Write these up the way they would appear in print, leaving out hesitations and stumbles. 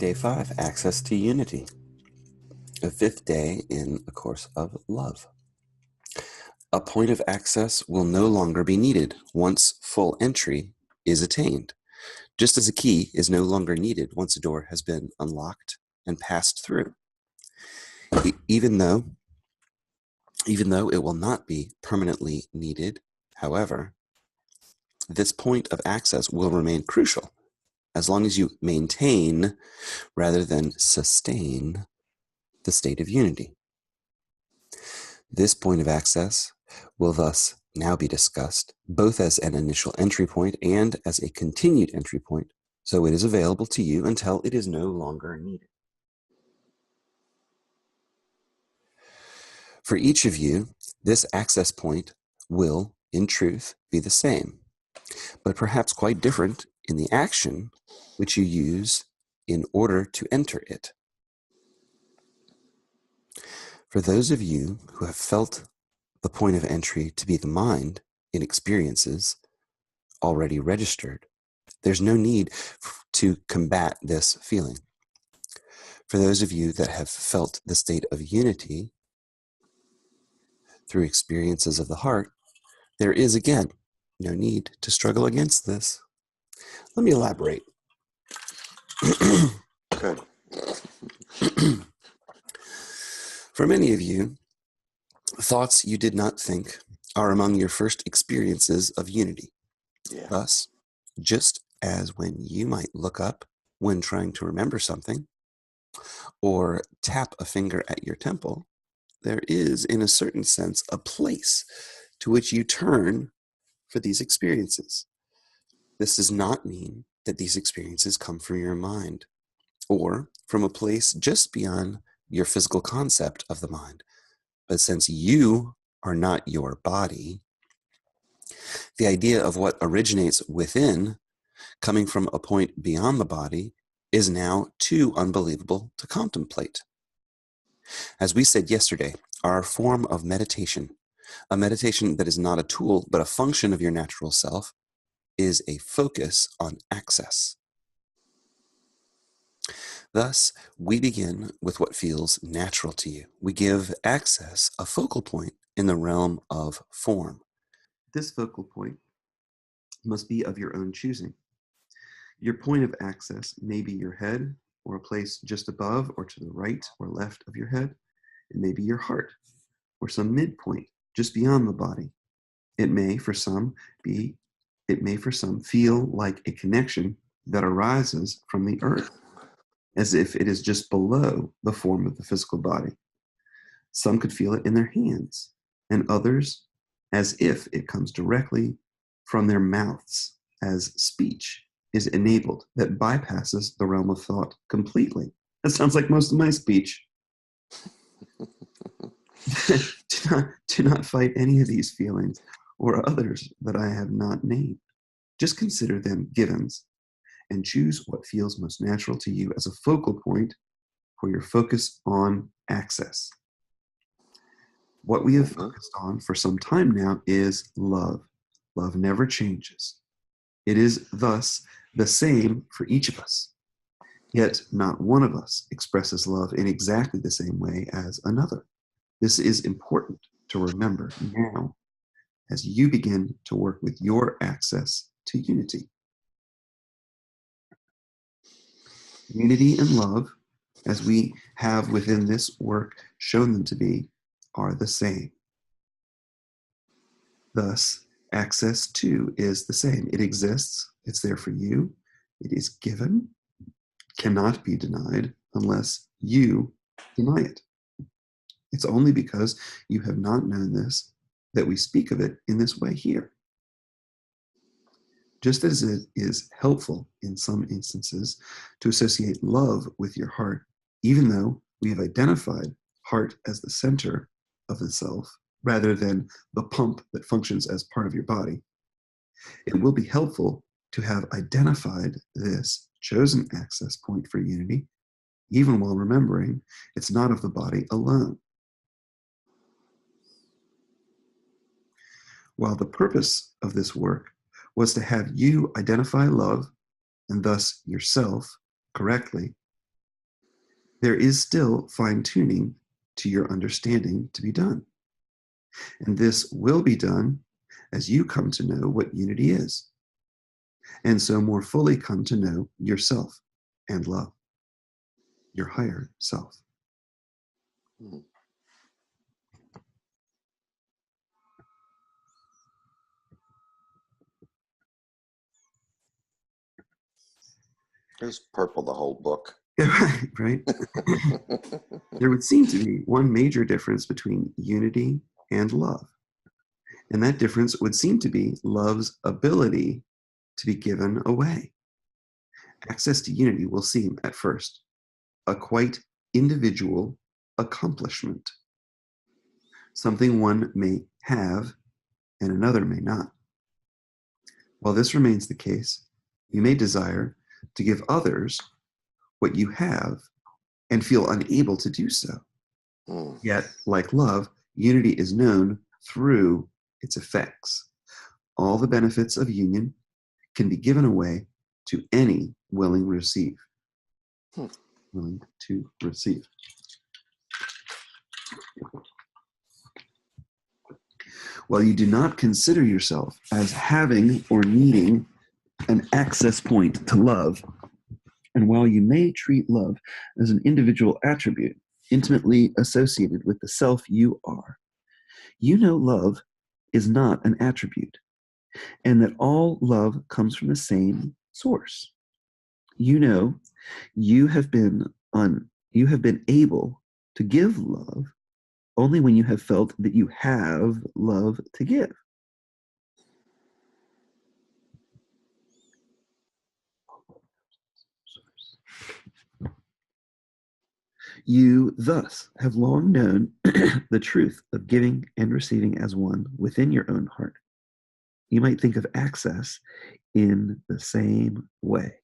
Day 5, Access to Unity. A fifth day in a course of love. A point of access will no longer be needed once full entry is attained, just as a key is no longer needed once a door has been unlocked and passed through. Even though it will not be permanently needed, however, this point of access will remain crucial as long as you maintain rather than sustain the state of unity. This point of access will thus now be discussed both as an initial entry point and as a continued entry point, so it is available to you until it is no longer needed. For each of you, this access point will, in truth, be the same, but perhaps quite different in the action which you use in order to enter it. For those of you who have felt the point of entry to be the mind in experiences already registered, there's no need to combat this feeling. For those of you that have felt the state of unity through experiences of the heart, there is again no need to struggle against this. Let me elaborate. Good. For many of you, thoughts you did not think are among your first experiences of unity. Yeah. Thus, just as when you might look up when trying to remember something, or tap a finger at your temple, there is, in a certain sense, a place to which you turn for these experiences. This does not mean that these experiences come from your mind, or from a place just beyond your physical concept of the mind. But since you are not your body, the idea of what originates within, coming from a point beyond the body, is now too unbelievable to contemplate. As we said yesterday, our form of meditation, a meditation that is not a tool but a function of your natural self, is a focus on access. Thus, we begin with what feels natural to you. We give access a focal point in the realm of form. This focal point must be of your own choosing. Your point of access may be your head, or a place just above or to the right or left of your head. It may be your heart, or some midpoint just beyond the body. It may for some feel like a connection that arises from the earth, as if it is just below the form of the physical body. Some could feel it in their hands, and others as if it comes directly from their mouths, as speech is enabled that bypasses the realm of thought completely. That sounds like most of my speech. Do not fight any of these feelings or others that I have not named. Just consider them givens and choose what feels most natural to you as a focal point for your focus on access. What we have focused on for some time now is love. Love never changes. It is thus the same for each of us. Yet not one of us expresses love in exactly the same way as another. This is important to remember now as you begin to work with your access to unity. Unity and love, as we have within this work shown them to be, are the same. Thus, access to is the same. It exists. It's there for you. It is given. Cannot be denied unless you deny it. It's only because you have not known this that we speak of it in this way here. Just as it is helpful in some instances to associate love with your heart, even though we have identified heart as the center of the self, rather than the pump that functions as part of your body, it will be helpful to have identified this chosen access point for unity, even while remembering it's not of the body alone. While the purpose of this work was to have you identify love, and thus yourself, correctly, there is still fine-tuning to your understanding to be done. And this will be done as you come to know what unity is, and so more fully come to know yourself and love, your higher self. It's purple, the whole book. Right? There would seem to be one major difference between unity and love. And that difference would seem to be love's ability to be given away. Access to unity will seem, at first, a quite individual accomplishment, something one may have and another may not. While this remains the case, you may desire to give others what you have and feel unable to do so. Yet, like love, unity is known through its effects. All the benefits of union can be given away to any willing receive. Willing to receive. While you do not consider yourself as having or needing an access point to love, and while you may treat love as an individual attribute intimately associated with the self you are, you know love is not an attribute, and that all love comes from the same source. You know you have been able to give love only when you have felt that you have love to give. You thus have long known the truth of giving and receiving as one within your own heart. You might think of access in the same way,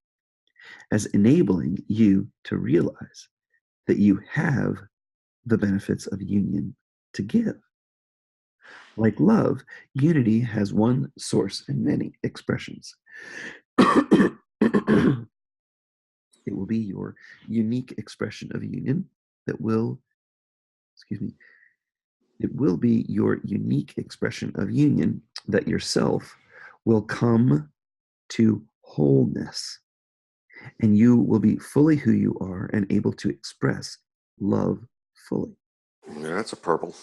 as enabling you to realize that you have the benefits of union to give. Like love, unity has one source and many expressions. It will be your unique expression of union that will, it will be your unique expression of union that yourself will come to wholeness, and you will be fully who you are and able to express love fully. Yeah, that's a purple.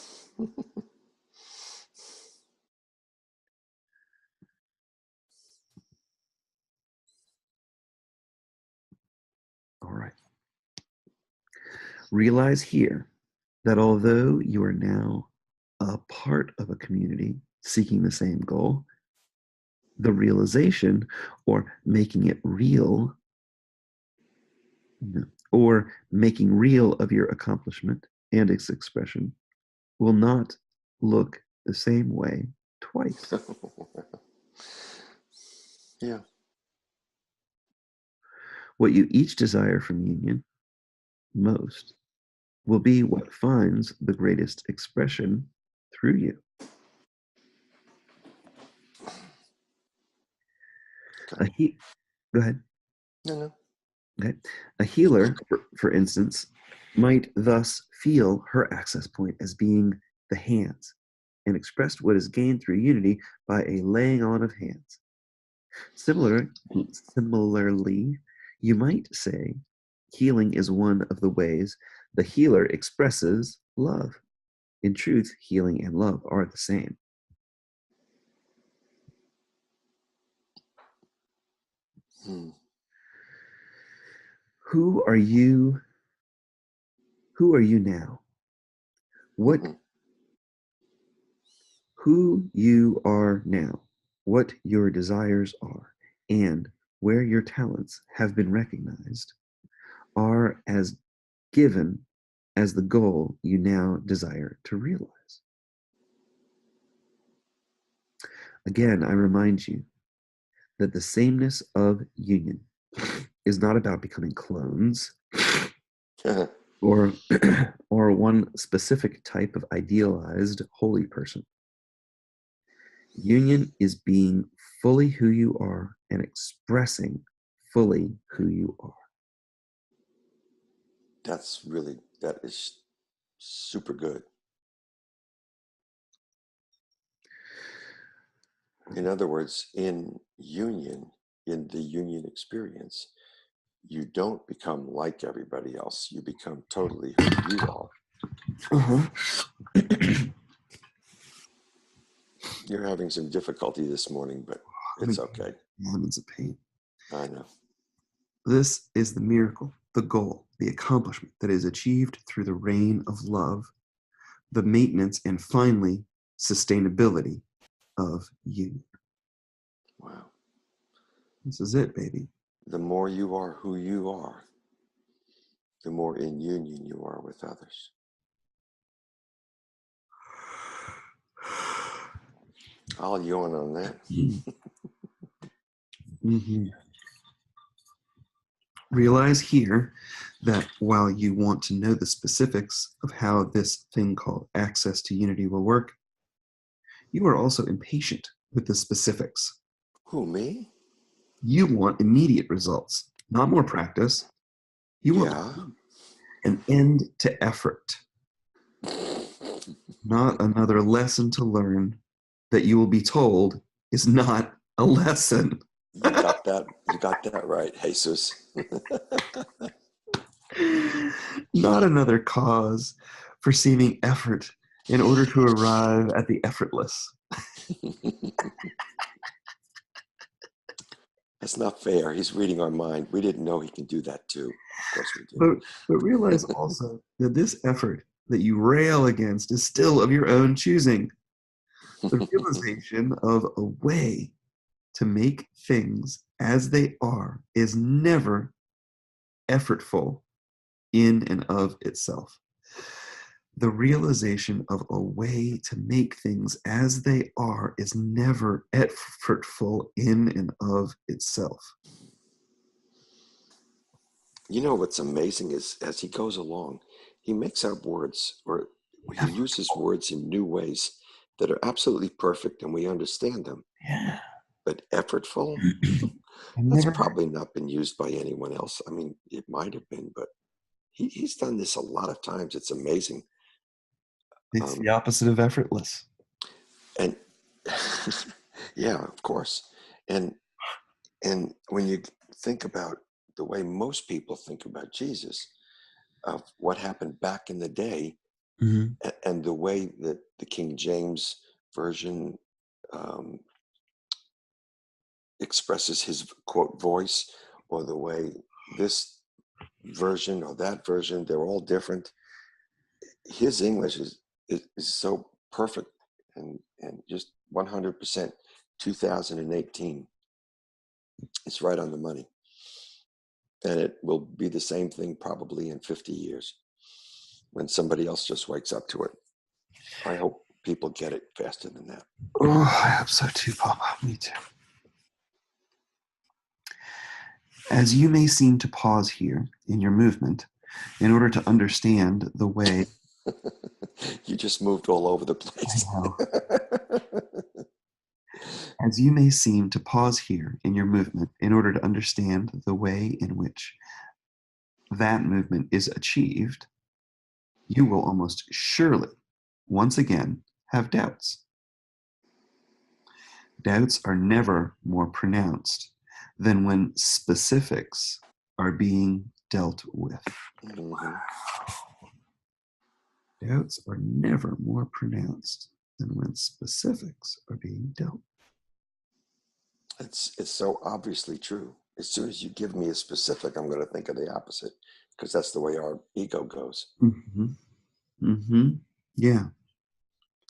All right. Realize here that although you are now a part of a community seeking the same goal, the realization or making it real or making real of your accomplishment and its expression will not look the same way twice. Yeah. What you each desire from union most will be what finds the greatest expression through you. Go ahead. No. Okay. A healer, for instance, might thus feel her access point as being the hands and expressed what is gained through unity by a laying on of hands. Similarly, you might say healing is one of the ways the healer expresses love. In truth, healing and love are the same. Who are you? Who are you now? Who you are now, what your desires are, and where your talents have been recognized are as given as the goal you now desire to realize. Again, I remind you that the sameness of union is not about becoming clones or one specific type of idealized holy person. Union is being fully who you are and expressing fully who you are. That is super good. In other words, in the union experience, you don't become like everybody else. You become totally who you are. You're having some difficulty this morning, but it's okay. Moments of pain. I know. This is the miracle, the goal, the accomplishment that is achieved through the reign of love, the maintenance, and finally, sustainability of union. Wow. This is it, baby. The more you are who you are, the more in union you are with others. I'll yawn on that. Mm-hmm. Realize here that while you want to know the specifics of how this thing called access to unity will work, you are also impatient with the specifics. Who, me? You want immediate results, not more practice. You want an end to effort, not another lesson to learn that you will be told is not a lesson. You got that. You got that right, Jesus. Not another cause for seeming effort in order to arrive at the effortless. That's not fair. He's reading our mind. We didn't know he can do that too. Of course we do. But realize also that this effort that you rail against is still of your own choosing. The realization of a way to make things as they are is never effortful in and of itself. The realization of a way to make things as they are is never effortful in and of itself. You know what's amazing is as he goes along, he makes up words, or he uses words in new ways that are absolutely perfect and we understand them. Yeah. But effortful, that's probably not been used by anyone else. I mean, it might have been, but he's done this a lot of times. It's amazing. It's the opposite of effortless. And yeah, of course. And when you think about the way most people think about Jesus, of what happened back in the day, and the way that the King James Version expresses his quote voice, or the way this version or that version, they're all different. His English is so perfect and just 100% 2018. It's right on the money. And it will be the same thing probably in 50 years when somebody else just wakes up to it. I hope people get it faster than that. Oh, I hope so too, Papa. Me too. As you may seem to pause here in your movement in order to understand the way. You just moved all over the place. As you may seem to pause here in your movement in order to understand the way in which that movement is achieved, you will almost surely, once again, have doubts. Doubts are never more pronounced than when specifics are being dealt with. Doubts are never more pronounced than when specifics are being dealt. It's so obviously true. As soon as you give me a specific, I'm going to think of the opposite, because that's the way our ego goes. Yeah.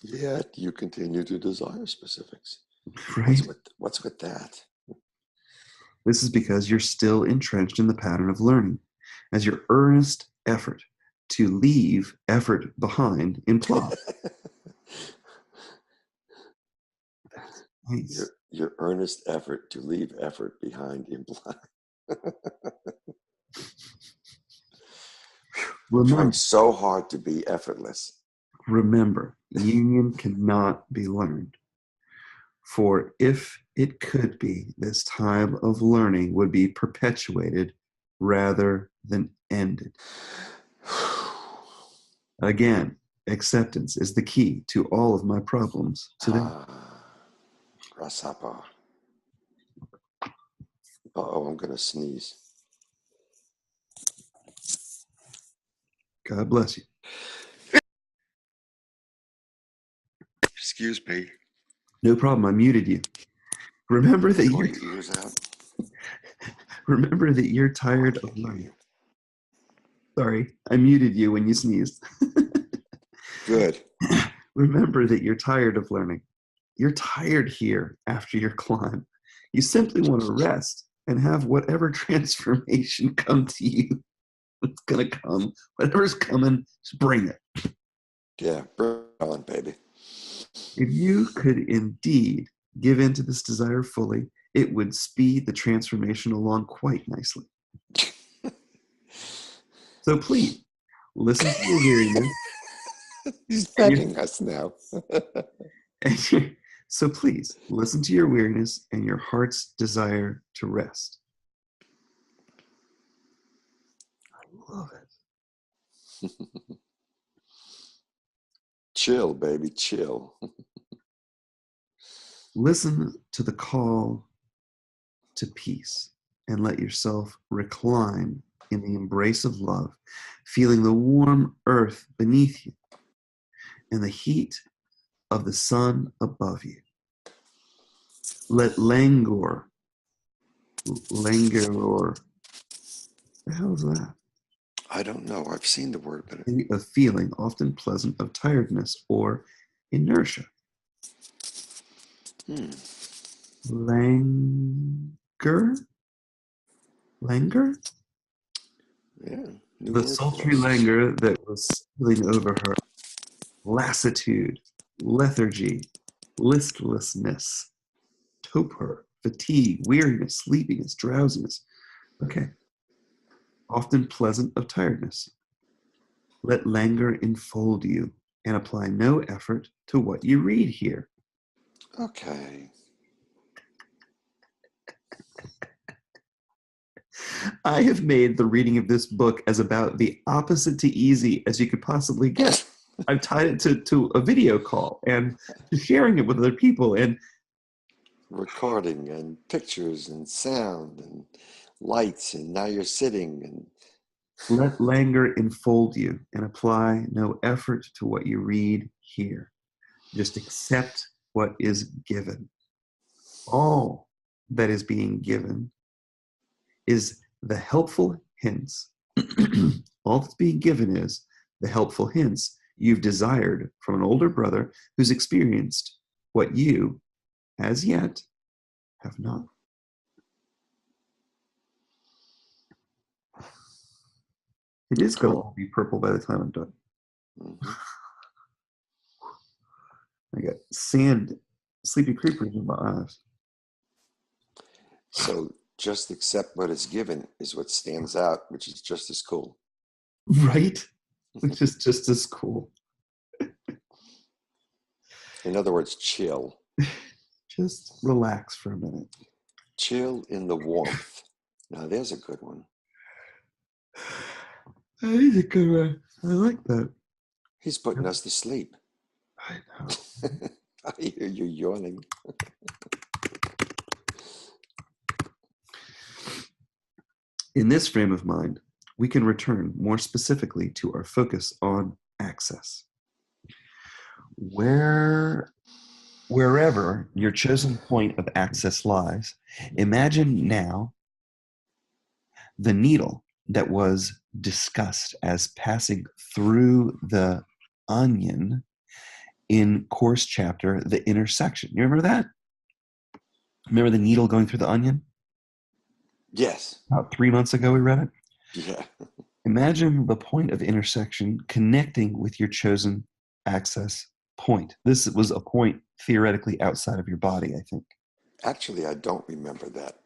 Yet you continue to desire specifics. Right. What's with that? This is because you're still entrenched in the pattern of learning, as your earnest effort to leave effort behind implies. Nice. Your earnest effort to leave effort behind implies. Trying so hard to be effortless. Remember, union cannot be learned. For if it could be, this time of learning would be perpetuated rather than ended. Again, acceptance is the key to all of my problems today. Rasapa. Uh-oh, I'm going to sneeze. God bless you. Excuse me. No problem. I muted you. Remember that Pull your ears out. Remember that you're tired of learning. Sorry, I muted you when you sneezed. Good. Remember that you're tired of learning. You're tired here after your climb. You simply want to rest and have whatever transformation come to you. It's going to come. Whatever's coming, just bring it. Yeah, bring it on, baby. If you could indeed give in to this desire fully, it would speed the transformation along quite nicely. So please, listen to your weariness. He's begging us now. So please, listen to your weariness and your heart's desire to rest. I love it. Chill, baby, chill. Listen to the call to peace and let yourself recline in the embrace of love, feeling the warm earth beneath you and the heat of the sun above you. Let languor, what the hell is that? I don't know. I've seen the word, but A feeling often pleasant of tiredness or inertia. Languor? Yeah. The sultry languor that was stealing over her. Lassitude, lethargy, listlessness, torpor, fatigue, weariness, sleepiness, drowsiness. Okay. Often pleasant of tiredness. Let languor enfold you and apply no effort to what you read here. Okay. I have made the reading of this book as about the opposite to easy as you could possibly get. I've tied it to a video call and to sharing it with other people and recording and pictures and sound and lights, and now you're sitting and let languor enfold you and apply no effort to what you read here. Just accept what is given. All that is being given is the helpful hints. All that's being given is the helpful hints you've desired from an older brother who's experienced what you, as yet, have not. It is going to be purple by the time I'm done. Mm-hmm. I got sand, sleepy creepers in my eyes. So just accept what is given is what stands out, which is just as cool. Right? Which is just as cool. In other words, chill. Just relax for a minute. Chill in the warmth. Now there's a good one. That is a good one. I like that. He's putting us to sleep. I know. I hear you yawning. In this frame of mind, we can return more specifically to our focus on access. Wherever your chosen point of access lies, imagine now the needle that was discussed as passing through the onion in course chapter, The Intersection. You remember that? Remember the needle going through the onion? Yes. About 3 months ago we read it. Yeah. Imagine the point of intersection connecting with your chosen access point. This was a point theoretically outside of your body, I think. Actually, I don't remember that.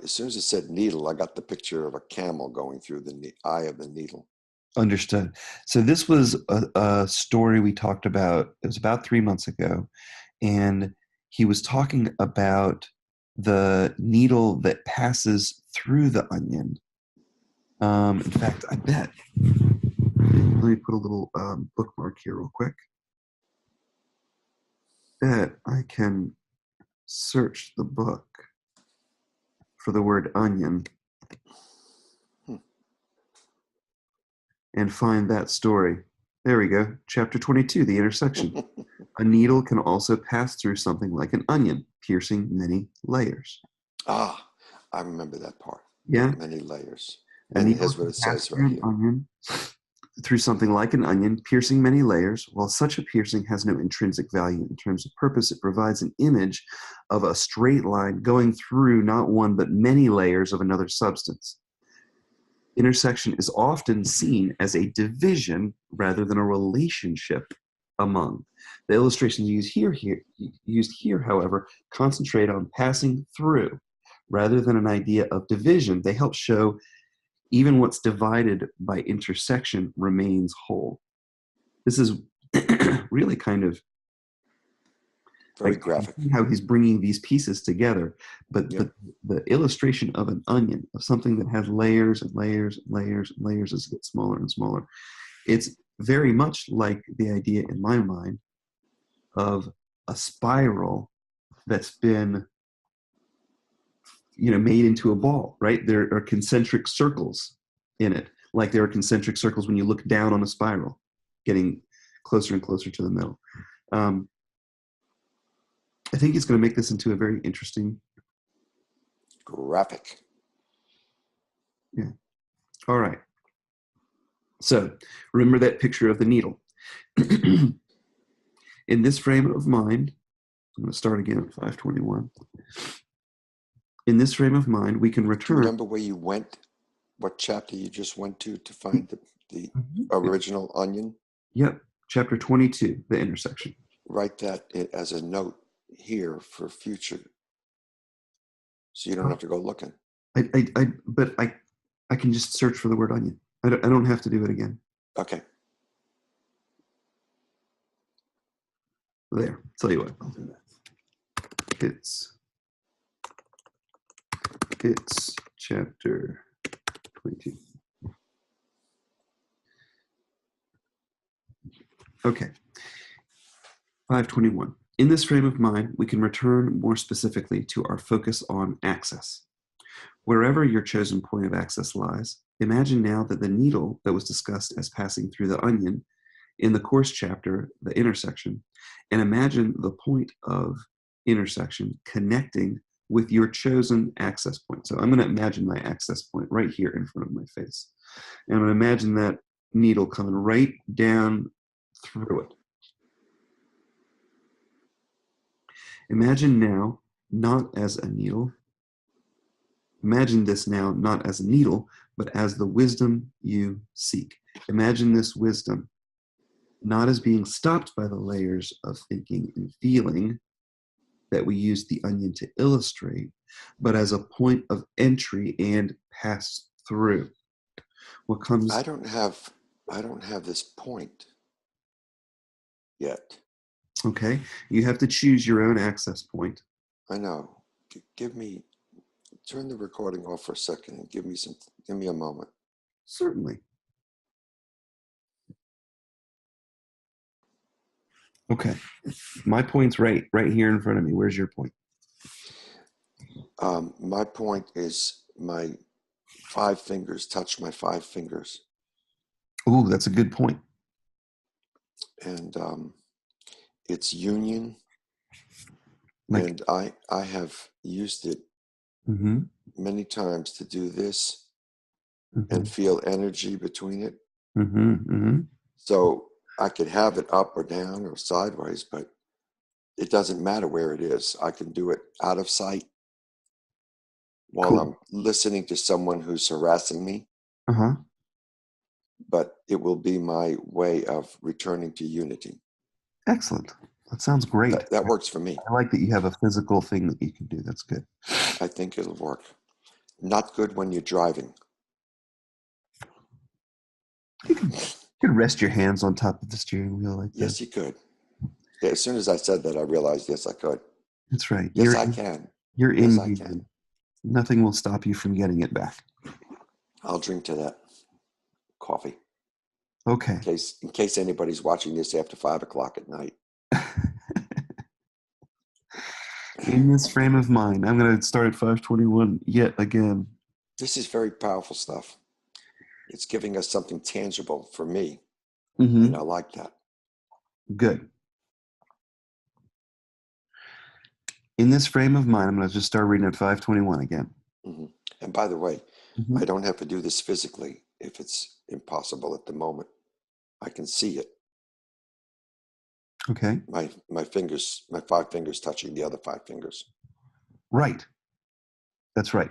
As soon as it said needle, I got the picture of a camel going through the eye of the needle. Understood. So this was a story we talked about. It was about 3 months ago, and he was talking about the needle that passes through the onion. In fact, I bet let me put a little bookmark here real quick. That I can search the book for the word onion and find that story. There we go. Chapter 22, the intersection. A needle can also pass through something like an onion, piercing many layers. Ah, I remember that part. Yeah. Many layers. A And needle here's what can it pass says through right an here. onion, through something like an onion, piercing many layers. While such a piercing has no intrinsic value in terms of purpose, it provides an image of a straight line going through not one but many layers of another substance. Intersection is often seen as a division rather than a relationship among. The illustrations used here, however, concentrate on passing through rather than an idea of division. They help show even what's divided by intersection remains whole. This is really kind of Very like graphic. how he's bringing these pieces together. But Yep. the illustration of an onion, of something that has layers and layers and layers and layers as it gets smaller and smaller, it's very much like the idea in my mind of a spiral that's been made into a ball, right? There are concentric circles in it, like there are concentric circles when you look down on a spiral, getting closer and closer to the middle. I think he's going to make this into a very interesting graphic. Yeah. All right. So remember that picture of the needle. In this frame of mind, I'm going to start again at 521. In this frame of mind, we can Do you return. remember where you went, what chapter you just went to find the original onion? Yep. Chapter 22, the intersection. Write that as a note here for future, so you don't have to go looking. But I can just search for the word onion. I don't have to do it again. Okay. There. Tell you what, I'll do that. It's chapter 22. Okay. 521. In this frame of mind, we can return more specifically to our focus on access. Wherever your chosen point of access lies, imagine now that the needle that was discussed as passing through the onion in the course chapter, the intersection, and imagine the point of intersection connecting with your chosen access point. So I'm going to imagine my access point right here in front of my face. And I'm going to imagine that needle coming right down through it. Imagine now, not as a needle. Imagine this now, not as a needle, but as the wisdom you seek. Imagine this wisdom not as being stopped by the layers of thinking and feeling that we use the onion to illustrate, but as a point of entry and pass through. What comes? I don't have this point yet. Okay, you have to choose your own access point. I know. Turn the recording off for a second and give me a moment. Certainly. Okay, my point's right here in front of me. Where's your point? My point is my 5 fingers touch my 5 fingers. Ooh, that's a good point. And it's union. And I have used it many times to do this and feel energy between it. So I could have it up or down or sideways, but it doesn't matter where it is. I can do it out of sight while I'm listening to someone who's harassing me. But it will be my way of returning to unity. Excellent. That sounds great. That works for me. I like that you have a physical thing that you can do. That's good. I think it'll work. Not good when you're driving. You could rest your hands on top of the steering wheel like that. Yes, you could. Yeah, as soon as I said that, I realized, yes, I could. That's right. Yes, I can. You're in union. Nothing will stop you from getting it back. I'll drink to that. Coffee. Okay. In case anybody's watching this after 5 o'clock at night. In this frame of mind, I'm going to start at 521 yet again. This is very powerful stuff. It's giving us something tangible for me, and I like that. Good. In this frame of mind, I'm going to just start reading at 521 again. And by the way, I don't have to do this physically if it's impossible at the moment. I can see it. Okay. My 5 fingers touching the other 5 fingers. Right. That's right.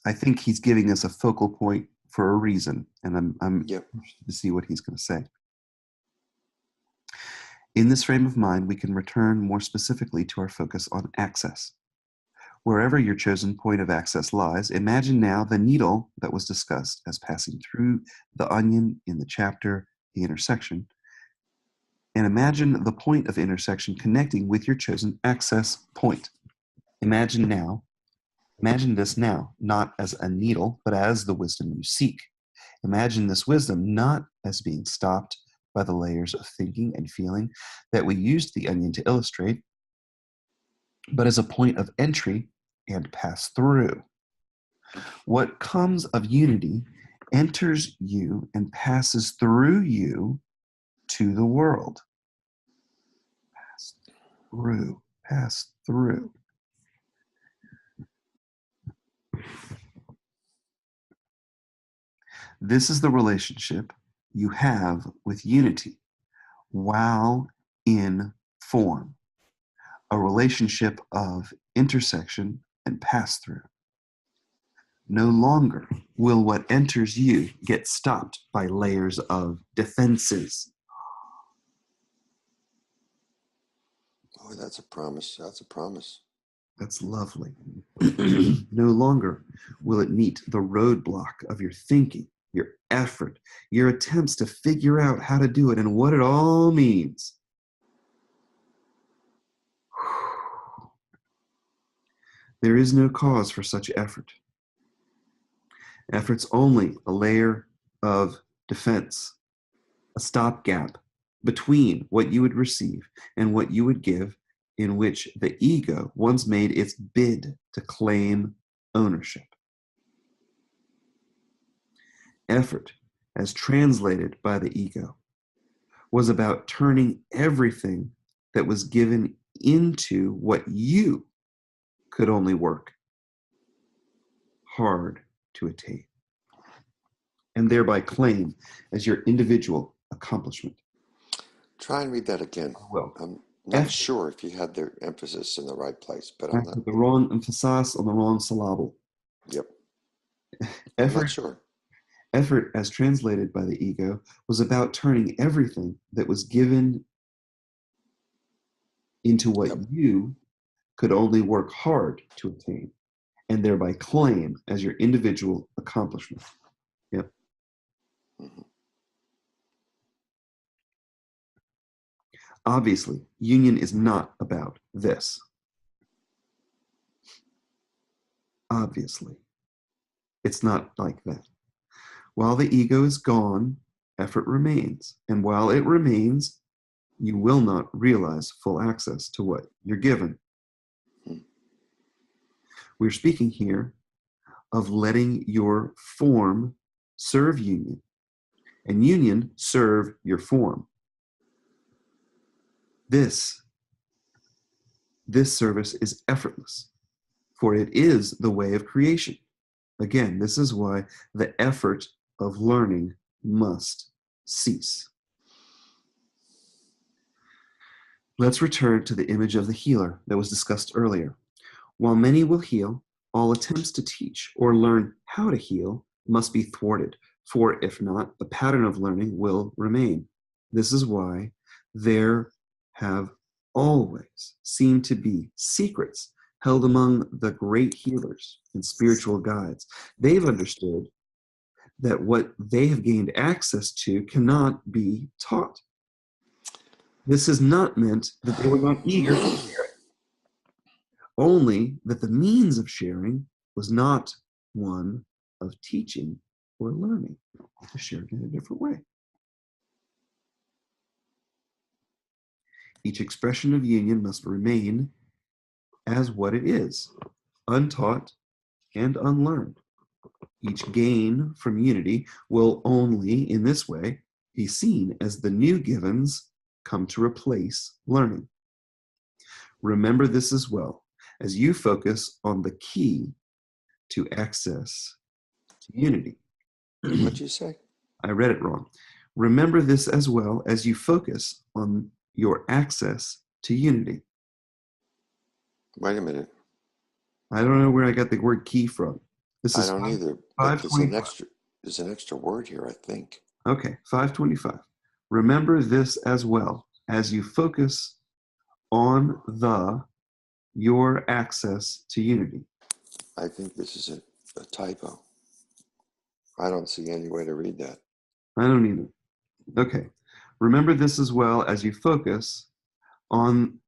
I think he's giving us a focal point for a reason, and I'm interested to see what he's going to say. In this frame of mind, we can return more specifically to our focus on access. Wherever your chosen point of access lies, imagine now the needle that was discussed as passing through the onion in the chapter, The Intersection, and imagine the point of intersection connecting with your chosen access point. Imagine this now, not as a needle, but as the wisdom you seek. Imagine this wisdom not as being stopped by the layers of thinking and feeling that we used the onion to illustrate, but as a point of entry and pass through. What comes of unity enters you and passes through you to the world. Pass through. This is the relationship you have with unity while in form, a relationship of intersection and pass through. No longer will what enters you get stopped by layers of defenses. Oh, that's a promise. That's a promise. That's lovely. No longer will it meet the roadblock of your thinking, your effort, your attempts to figure out how to do it and what it all means. There is no cause for such effort. Effort's only a layer of defense, a stopgap between what you would receive and what you would give, in which the ego once made its bid to claim ownership. Effort, as translated by the ego, was about turning everything that was given into what you could only work hard to attain, and thereby claim as your individual accomplishment. Try and read that again. Well, I'm not sure if you had the emphasis in the right place, but I'm not. The wrong emphasis on the wrong syllable. Yep. I'm not sure. Effort, as translated by the ego, was about turning everything that was given into what you could only work hard to attain, and thereby claim as your individual accomplishment. Yep. Obviously, union is not about this. Obviously. It's not like that. While the ego is gone, effort remains. And while it remains, you will not realize full access to what you're given. We're speaking here of letting your form serve union, and union serve your form. This service is effortless, for it is the way of creation. Again, this is why the effort of learning must cease. Let's return to the image of the healer that was discussed earlier. While many will heal, all attempts to teach or learn how to heal must be thwarted, for if not, the pattern of learning will remain. This is why there have always seemed to be secrets held among the great healers and spiritual guides. They've understood that what they have gained access to cannot be taught. This is not meant that they were not eager to share it, only that the means of sharing was not one of teaching or learning, to share it in a different way. Each expression of union must remain as what it is, untaught and unlearned. Each gain from unity will only, in this way, be seen as the new givens come to replace learning. Remember this as well as you focus on the key to access to unity. What'd you say? I read it wrong. Remember this as well as you focus on your access to unity. Wait a minute. I don't know where I got the word key from. This I is don't either, but there's an extra word here, I think. Okay, 525. Remember this as well as you focus on your access to unity. I think this is a typo. I don't see any way to read that. I don't either. Okay. Remember this as well as you focus on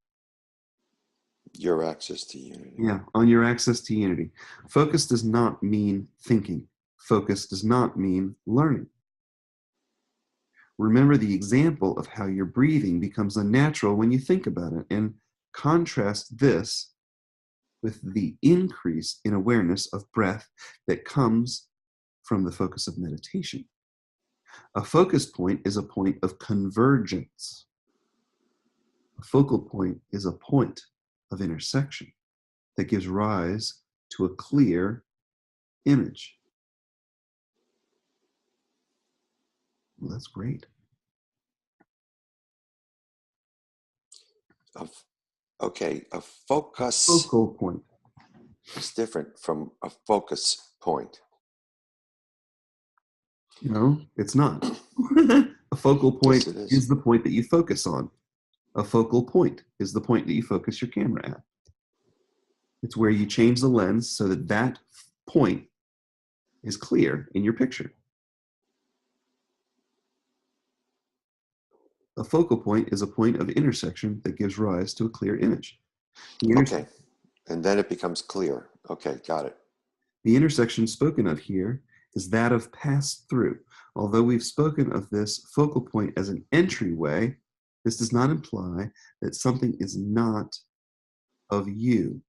your access to unity. Yeah, on your access to unity. Focus does not mean thinking. Focus does not mean learning. Remember the example of how your breathing becomes unnatural when you think about it, and contrast this with the increase in awareness of breath that comes from the focus of meditation. A focus point is a point of convergence. A focal point is a point of intersection that gives rise to a clear image. Well, that's great. Okay, a focus Focal point is different from a focus point. No, it's not. A focal point Yes, it is. is the point that you focus on. A focal point is the point that you focus your camera at. It's where you change the lens so that that point is clear in your picture. A focal point is a point of intersection that gives rise to a clear image. Okay, and then it becomes clear. Okay, got it. The intersection spoken of here is that of pass through. Although we've spoken of this focal point as an entryway, this does not imply that something is not of you.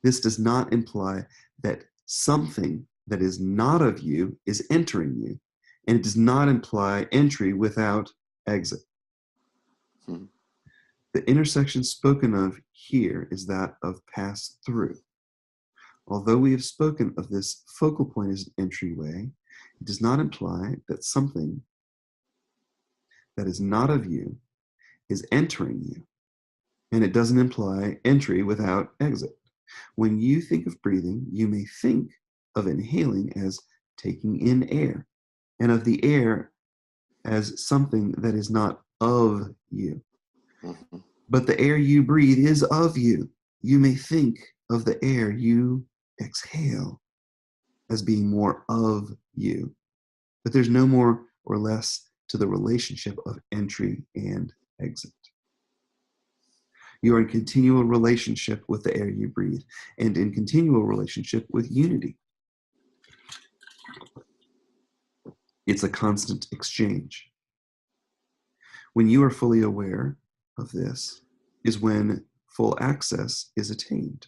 This does not imply that something that is not of you is entering you, and it does not imply entry without exit. Hmm. The intersection spoken of here is that of pass through. Although we have spoken of this focal point as an entryway, it does not imply that something that is not of you is entering you, and it doesn't imply entry without exit. When you think of breathing, you may think of inhaling as taking in air, and of the air as something that is not of you. Mm-hmm. But the air you breathe is of you. You may think of the air you exhale as being more of you. But there's no more or less to the relationship of entry and exit. You are in continual relationship with the air you breathe and in continual relationship with unity. It's a constant exchange. When you are fully aware of this is when full access is attained.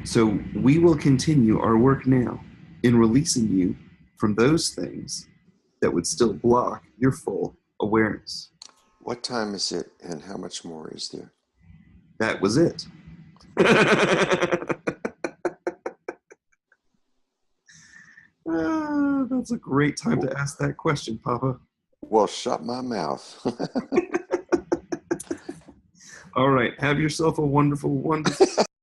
So we will continue our work now in releasing you from those things that would still block your full awareness. What time is it and how much more is there? That was it. That's a great time to ask that question, Papa. Well, shut my mouth. All right. Have yourself a wonderful, wonderful